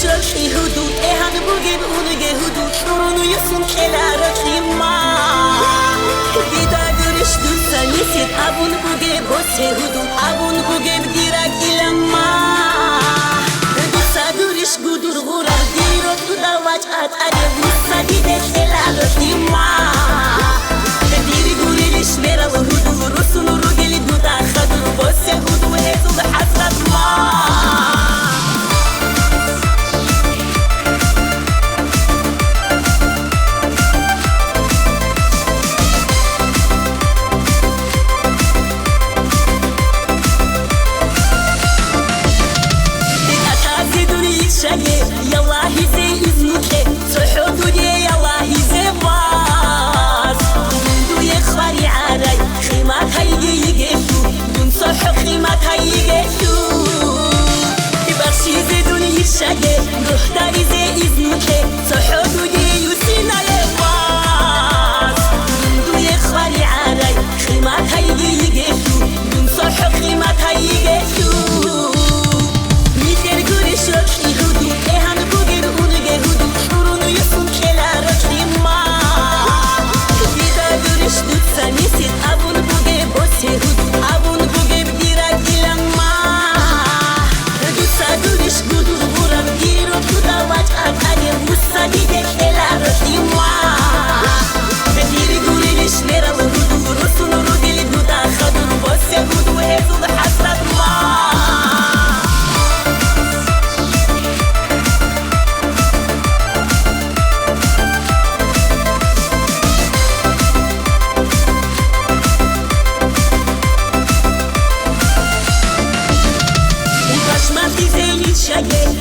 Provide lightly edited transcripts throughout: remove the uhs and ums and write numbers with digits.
شرقی حدود اهان بوگه به اونگه حدود شرونو یسون کلارا خیما دیدادرش دوستا نیسید ابون بوگه بسه حدود ابون بوگه بگیرک ایلما دوستا دورش گودور غورا دیرو تو دواج اتعاده بوستا دیده کلارا خیما دیری گوریلش میرا و حدود رسونو رو گلی دودا خدور بسه حدود هزو به حسرت ما يلا هزي إذنك صحوتو يلا هزي باز دو يخبري عراي خيمات هايجي يجيشو دون صحو خيمات هايجي يجيشو بخشي زدوني يشاقي دختاري زي إذنك صحوتو يوسينا يباز دو يخبري عراي خيمات هايجي يجيشو دون صحو خيمات هايجي يجيشو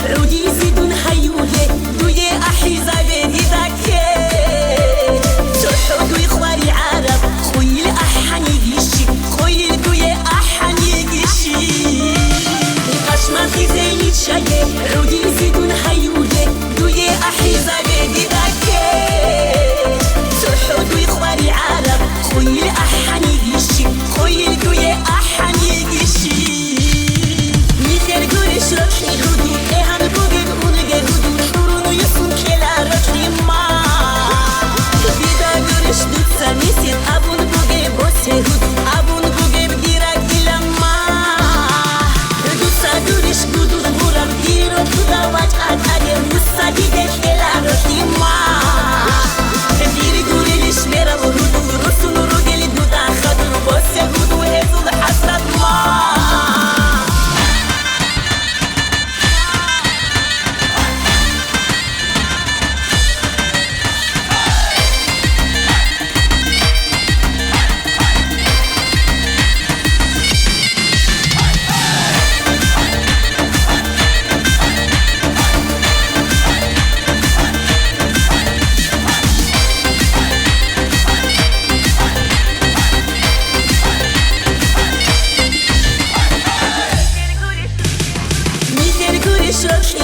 عودي يزيدون حيوه دوية أحيزة بيدي ذاكي صحو دوي خواري عرب خويل أحن يجيشي خويل دوية أحن يجيشي قشمان خيزي يتشاقي عودي يزيدون حيوه دوية أحيزة بيدي ذاكي صحو دوي خواري عرب خويل أحن يجيشي خويل دوية أحن يجيشي ميتر قولي شرقي هدو Несет абун буге босе худу абун буге бгирак илама дуса дуриш гудур бурам гиро туда вач атаде муса диде келаро тима дири гурилиш мера худу русуну ругели дуда хаду босе худу хезу хасрат ма شرقي